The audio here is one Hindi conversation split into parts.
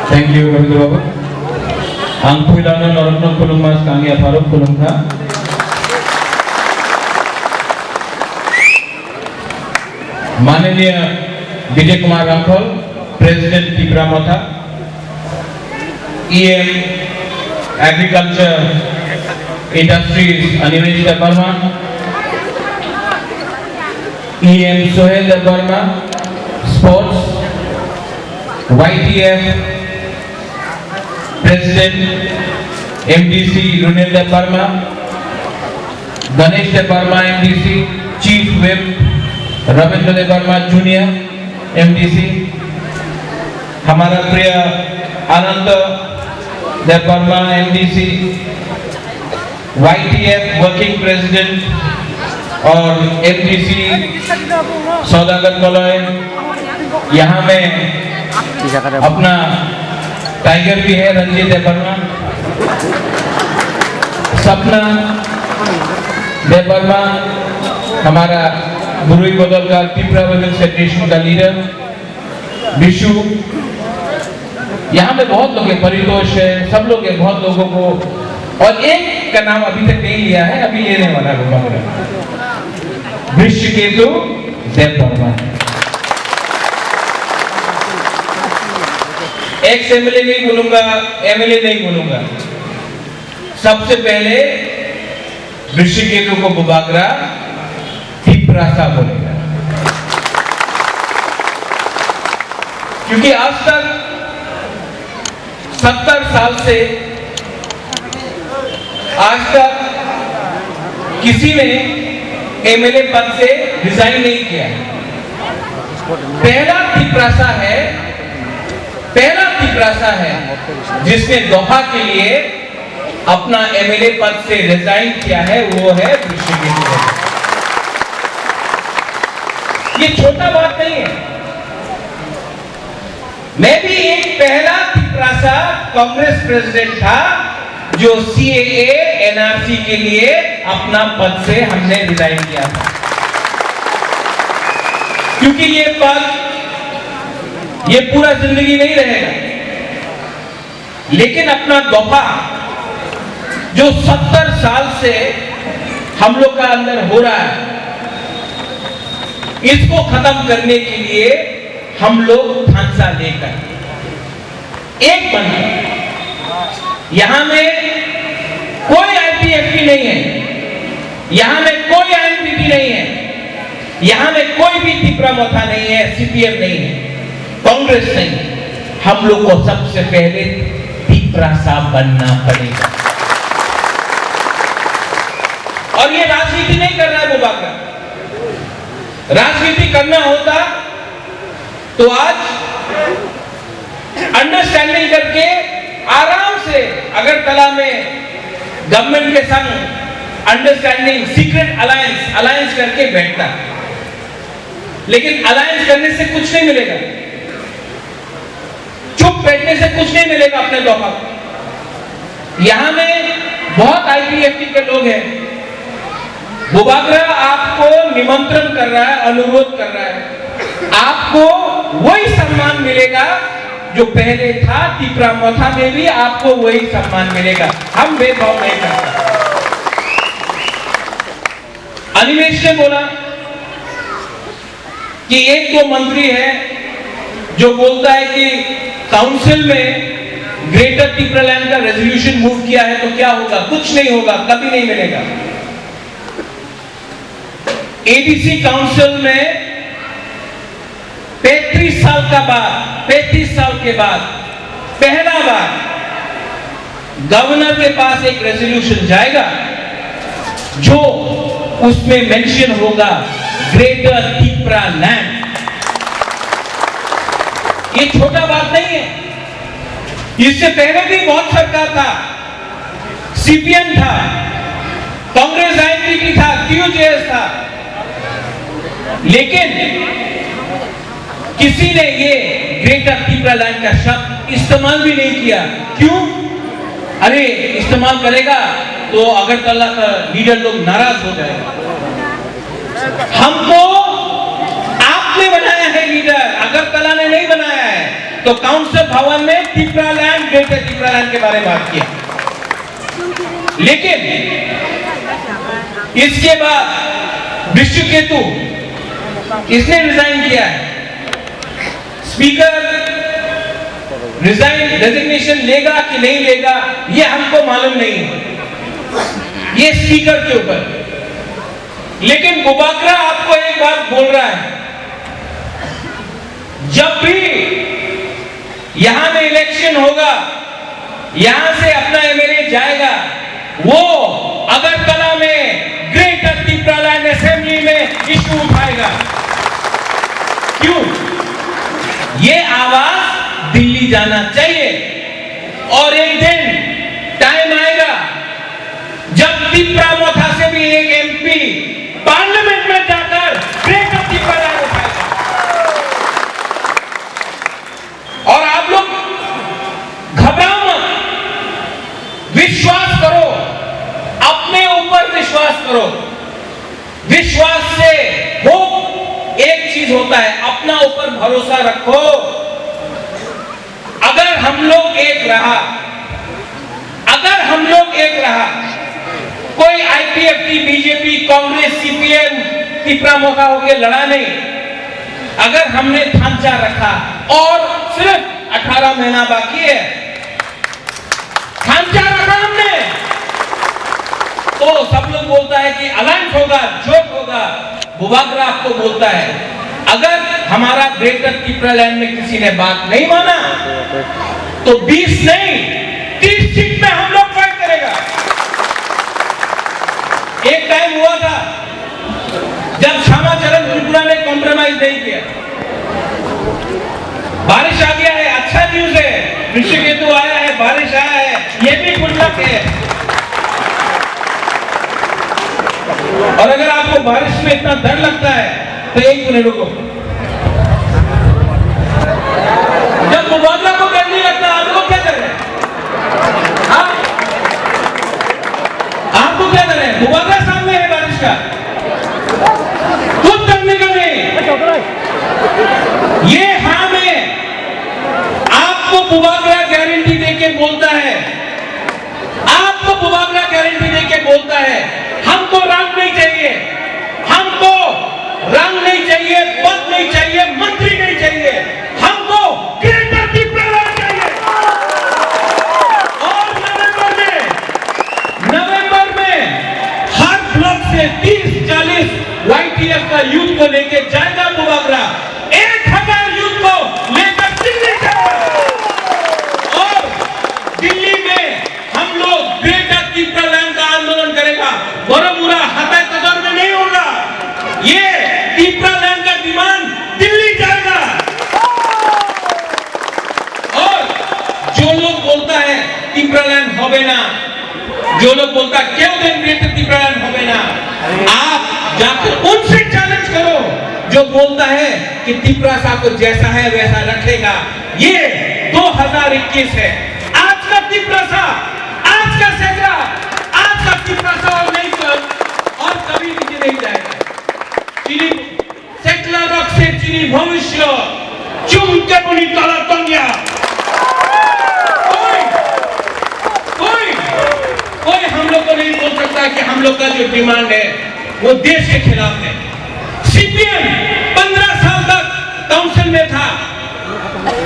Thank you, Rabindra Babu. Ang puilana Naratna Kulungmas Kangya Farooq Kulungka. माननीय Vijay Kumar Rathore, president Tripura Motha, EM agriculture industries Animesh Verma, EM Sohel Verma, sports YTF president MDC Runel Verma, Ganesh Verma MDC, chief whip Ravindra Verma junior MDC, हमारा प्रिय Anand Verma MDC, YTF working president और MDC सौदागर कॉलोय। यहाँ में अपना टाइगर भी है रंजीत वर्मा, सपना वर्मा हमारा गुरुई बदल का त्रिपुरा वुमेन्स फेडरेशन का लीडर, विशु। यहाँ में बहुत लोग हैं, परितोष है, सब लोग हैं, बहुत लोगों को। और एक का नाम अभी तक नहीं लिया है, अभी लेने वाला है वृषकेतु वर्मा। एक्स एमएलए नहीं बोलूंगा, एमएलए नहीं बोलूंगा, सबसे पहले वृषकेतु को बुबागरा त्रिपुरा बोलेगा, क्योंकि आज तक 70 साल से आज तक किसी ने एमएलए पद से रिजाइन नहीं किया। पहला त्रिपुरा है जिसने दोहा के लिए अपना एमएलए पद से रिजाइन किया है, वो है वृषकेतु। ये छोटा बात नहीं है। मैं भी एक पहला त्रिपुरा कांग्रेस प्रेसिडेंट था जो CAA NRC के लिए अपना पद से हमने रिजाइन किया था, क्योंकि ये पद ये पूरा जिंदगी नहीं रहेगा, लेकिन अपना दोफा जो 70 साल से हम लोग का अंदर हो रहा है, इसको खत्म करने के लिए हम लोग फांसा लेकर एक बनकर, यहां में कोई IPFT नहीं है, यहां में कोई INPT नहीं है, यहां में कोई भी त्रिपुरा मोथा नहीं है, CPM नहीं है, कांग्रेस नहीं। हम लोग को सबसे पहले त्रिपुरा साहब बनना पड़ेगा। और ये राजनीति नहीं कर रहा है बुबागरा। राजनीति करना होता तो आज अंडरस्टैंडिंग करके आराम से अगरतला में गवर्नमेंट के संग अंडरस्टैंडिंग सीक्रेट अलायंस करके बैठता, लेकिन अलायंस करने से कुछ नहीं मिलेगा, चुप बैठने से कुछ नहीं मिलेगा अपने दोहा। यहां में बहुत IPFT के लोग हैं। बुबागरा आपको निमंत्रण कर रहा है, अनुरोध कर रहा है, आपको वही सम्मान मिलेगा जो पहले था त्रिपुरा मोथा में भी आपको वही सम्मान मिलेगा। हम भेदभाव नहीं करते। अनिमेश ने बोला कि एक दो मंत्री है जो बोलता है कि काउंसिल में ग्रेटर त्रिपुरा लैंड का रेजोल्यूशन मूव किया है तो क्या होगा, कुछ नहीं होगा, कभी नहीं मिलेगा। ADC काउंसिल में 35 साल के बाद पहला बार गवर्नर के पास एक रेजोल्यूशन जाएगा जो उसमें मेंशन होगा ग्रेटर त्रिपुरा लैंड। ये छोटा बात नहीं है। इससे पहले भी बहुत सरकार था, CPM था, कांग्रेस INPT था, TUJS था, लेकिन किसी ने ये ग्रेटर त्रिपुरा लैंड का शब्द इस्तेमाल भी नहीं किया। क्यों? अरे इस्तेमाल करेगा तो अगरतला का लीडर लोग नाराज हो जाएगा। हमको आपने बनाया है लीडर, अगरतला ने नहीं बनाया है। तो तो काउंसिल भवन में तिप्रालैंड, ग्रेटर तिप्रालैंड के बारे में बात किया। लेकिन इसके बाद विश्वकेतु इसने रिजाइन किया है। स्पीकर रेजिग्नेशन लेगा कि नहीं लेगा ये हमको मालूम नहीं है, ये स्पीकर के ऊपर। लेकिन बुबाकरा आपको एक बात बोल रहा है, जब भी यहां में इलेक्शन होगा, यहां से अपना एमएलए जाएगा, वो अगरतला में ग्रेटर तिप्रालैंड असेंबली में इशू उठाएगा। क्यों? ये आवाज दिल्ली जाना चाहिए। और एक दिन टाइम आएगा जब तिप्रा मोथा से भी एक एमपी पार्लियामेंट में जाकर ग्रेटर तिप्रालैंड उठाएगा। और आप लोग घबराओ मत, विश्वास करो, अपने ऊपर विश्वास करो। विश्वास से हो एक चीज होता है, अपना ऊपर भरोसा रखो। अगर हम लोग एक रहा, कोई IPFT, BJP, Congress, CPM Tipra Motha होकर लड़ा नहीं। अगर हमने ढांचा रखा और सिर्फ 18 महीना बाकी है, ढांचा रखा हमने, तो सब लोग बोलता है कि अलायंस होगा, जोट होगा। बुबाकरा आपको बोलता है, अगर हमारा ग्रेटर तिप्रालैंड में किसी ने बात नहीं माना तो 20 नहीं 30 सीट में हम लोग फाइट करेगा। एक टाइम हुआ था जब श्यामाचरण त्रिपुरा ने कॉम्प्रोमाइज नहीं किया। बारिश आ गया है, अच्छा न्यूज है, विश्वकेतु आया है, बारिश आया है, ये भी गुड है। और अगर आपको बारिश में इतना डर लगता है तो एक मिनट रुको। जब मुबादला को डर नहीं लगता, आपको क्या करें? आपको क्या करें? मुबादला सामने है बारिश का, कुछ करने का नहीं। ये हाँ में आपको मुबादला गारंटी देके बोलता है, आपको मुबादला गारंटी देके बोलता है, हमको रंग नहीं चाहिए, हमको रंग नहीं चाहिए, पद नहीं चाहिए, मंत्री नहीं चाहिए, हमको ग्रेटर तिप्रालैंड चाहिए। और नवंबर में हर ब्लॉक से 30-40 वाईटीएफ का यूथ को लेके जाएगा बुबाकरा, 1000 यूथ को लेकर दिल्ली जाएगा। और दिल्ली में हम लोग ग्रेटर तिप्रालैंड का आंदोलन करेगा। बड़मुरा हताय कदर में नहीं होगा, ये तिप्रालैंड का डिमांड दिल्ली जाएगा। और जो लोग बोलता है तिप्रालैंड होवे ना, जो लोग बोलता क्यों दिन ग्रेटर तिप्रालैंड होवे ना, आप जाकर उनसे चैलेंज करो। जो बोलता है कि तिप्रा साहब को जैसा है वैसा रखेगा, ये 2021 है। आज का तिप्रा साहब, आज का सेक्रा, आज का तिप्रा साहब नहीं और कभी नीचे नहीं जाएगा। चीनी सेक्ला रख से चीनी भविष्य चुम के बनी तला तंगिया। कोई हम लोग को नहीं बोल सकता कि हम लोग का जो डिमांड है वो देश के खिलाफ है। सीपीएम 15 साल तक काउंसिल में था,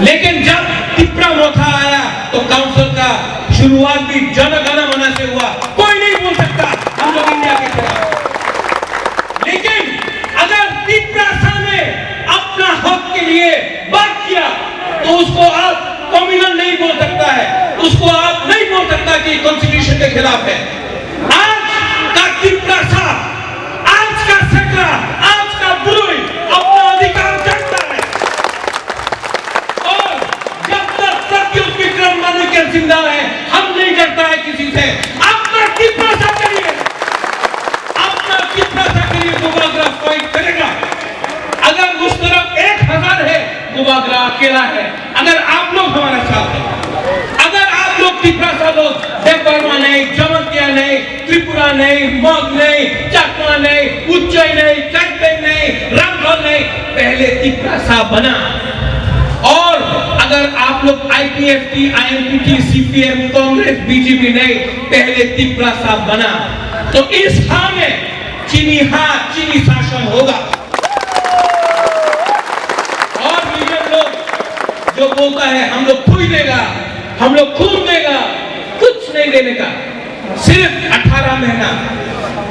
लेकिन जब तिप्रा मोथा आया तो काउंसिल का शुरुआत भी जन गण मन से हुआ। कोई नहीं बोल सकता हम लोग इंडिया के खिलाफ। लेकिन अगर तिप्रा ने अपना हक के लिए बात किया तो उसको आप कम्युनल नहीं बोल सकता है, उसको आप नहीं बोल सकता कि कॉन्स्टिट्यूशन के खिलाफ है। आज का तिप्रा, आज का सेक्रा, आज का बुरुई अपना अधिकार जानता है। और जब तक प्रत्युत विक्रम मानिक जिंदा है, हम नहीं डरता है किसी से। अपना तिप्रा करिए, अपना तिप्रा करिए, बुबाकरा फाइट करेगा। अगर उस तरफ 1000 है, बुबाकरा अकेला है। अगर आप लोग हमारा साथ हैं, अगर आप लोग तिप्रा लोग देवबर्मा नहीं, जमतिया नहीं, त्रिपुरा नहीं, मग नहीं, चकमा नहीं, उच्चई नहीं, कैंपेन नहीं, रंगढोल नहीं, पहले तिप्रा बना और अगर आप लोग आईपीएफटी, आईएनपीटी, सीपीएम, कांग्रेस, बीजेपी नहीं, पहले त्रिपुरा साहब बना, तो इस हां में चीनी शासन होगा। और लीडर लोग जो बोलता है हम लोग खून देगा, हम लोग खून देगा, कुछ नहीं देने का, सिर्फ 18 महीना,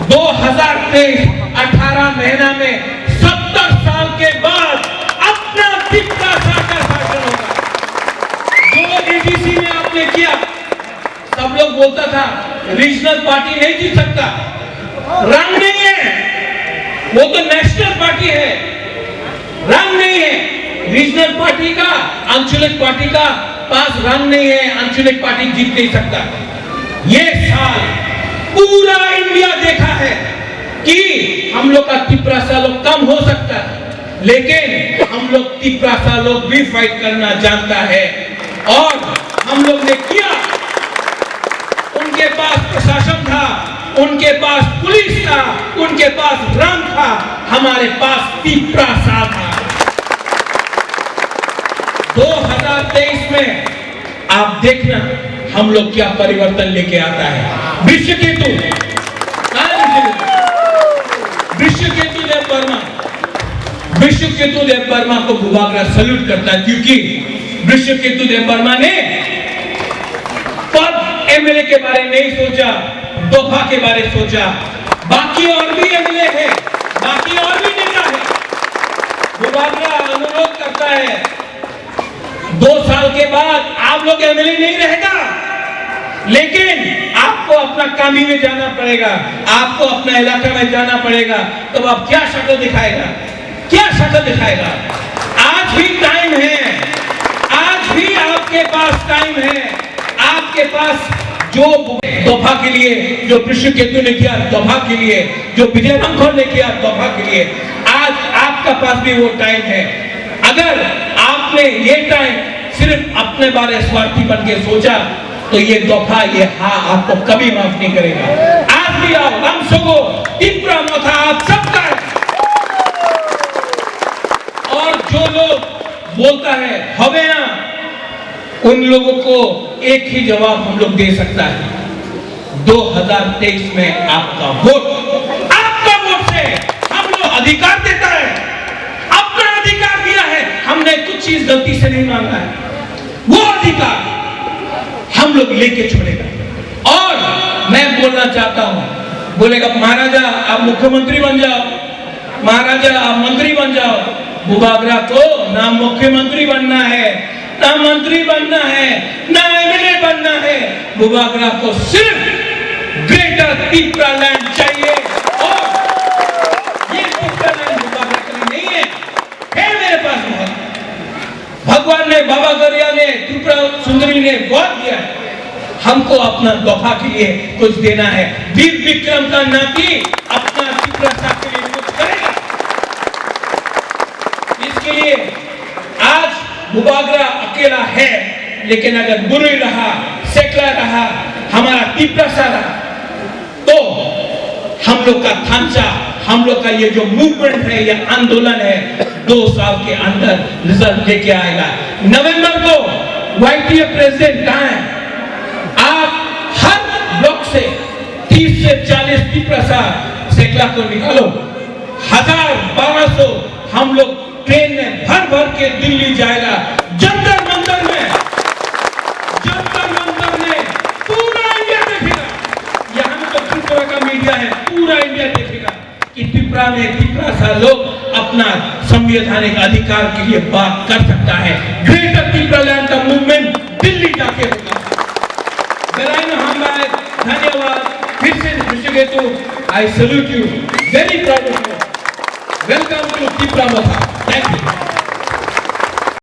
2023 18 महीना में 70 साल के बाद अपना त्रिपुरा का शासन होगा। जो एडीसी में आपने किया, सब लोग बोलता था रीजनल पार्टी नहीं जीत सकता, रंग नहीं है, वो तो नेशनल पार्टी है, रंग नहीं है। रीजनल पार्टी का, आंचलिक पार्टी का पास रंग नहीं है, आंचलिक पार्टी जीत नहीं सकता। ये साल पूरा इंडिया देखा है कि हम लोग का त्रिपुरा सा लोग कम हो सकता है, लेकिन हम लोग त्रिपुरा सा लोग भी फाइट करना जानता है, और हम लोग ने किया। उनके पास प्रशासन था, उनके पास पुलिस था, उनके पास रंग था, हमारे पास त्रिपुरा सा था। 2023 में आप देखना हम लोग क्या परिवर्तन लेके आता है। विश्वकेतु देव वर्मा को भूभागरा सल्यूट करता है, क्योंकि विश्वकेतु देव वर्मा ने पद एमएलए के बारे नहीं सोचा, दोफा के बारे सोचा। बाकी और भी एमएलए है, बाकी और भी नेता है। भूभागरा अनुरोध करता है 2 साल के बाद आप लोग एमएलए नहीं रहेगा, लेकिन आपको अपना कामी में जाना पड़ेगा, आपको अपना इलाका में जाना पड़ेगा। तो आप क्या शक्ल दिखाएगा, क्या शक्ल दिखाएगा? आज भी टाइम है, आज भी आपके पास टाइम है। आपके पास जो दोफा के लिए, जो विश्वकेतु ने किया दोफा के लिए, जो विजय रामखोर ने किया दोफा के लिए, आज आपका पास भी वो टाइम है। अगर आपने ये टाइम सिर्फ अपने बारे स्वार्थी बन के सोचा, तो ये दोफा, ये हाँ आपको कभी माफ नहीं करेगा। आज भी आओ, हम सबको त्रिपुरा मोथा आप सबका है। और जो लोग बोलता है हवे ना, उन लोगों को एक ही जवाब हम लोग दे सकता है, 2023 में आपका वोट से हम लोग अधिकार देता है, अपना अधिकार दिया है। हमने कुछ चीज गलती से नहीं मांगा है, वो अधिकार हम लोग लेके छोड़ेगा। और मैं बोलना चाहता हूं, बोलेगा महाराजा आप मुख्यमंत्री बन जाओ, महाराजा आप मंत्री बन जाओ। भूभागरा को ना मुख्यमंत्री बनना है, ना मंत्री बनना है, ना एमएलए बनना है। भूभागरा को सिर्फ ग्रेटर त्रिपुरा लैंड चाहिए, और ये त्रिपुरा लैंड भूभागरा के लिए नहीं है मेरे पास बहुत। भगवान ने, बाबा गरिया ने, त्रिपुरा सुंदरी ने बहुत दिया है। हमको अपना दोफा के लिए कुछ देना है। वीर विक्रम का नाती अपना त्रिपुरा साहब के लिए कुछ करेगा। इसके लिए आज भूभागरा अकेला है, लेकिन अगर बुरी रहा, सेकला रहा, हमारा त्रिपुरा सा रहा, तो हम लोग का थांचा, हम लोग का ये जो मूवमेंट है, ये आंदोलन है, 2 साल के अंदर रिजल्ट लेके आएगा। नवंबर को वाईटीएफ प्रेसिडेंट कहां है? आप हर ब्लॉक से 30 से 40 त्रिपुरा सा सेकला को निकालो, 1000-1200 हम लोग ट्रेन में भर के दिल्ली जाएगा। जंतर मंतर में पूरा इंडिया देखेगा। यहाँ तो त्रिपुरा का मीडिया है, पूरा इंडिया देखेगा कि त्रिपुरा में त्रिपुरा सा लोग अपना संवैधानिक अधिकार के लिए बात कर सकता है। ग्रेटर त्रिपुरा लैंड का मूवमेंट दिल्ली जाके होगा। धन्यवाद फिर से Vishwaketu, I salute you, very proud of you. Welcome to Tripura Motha. Thank you.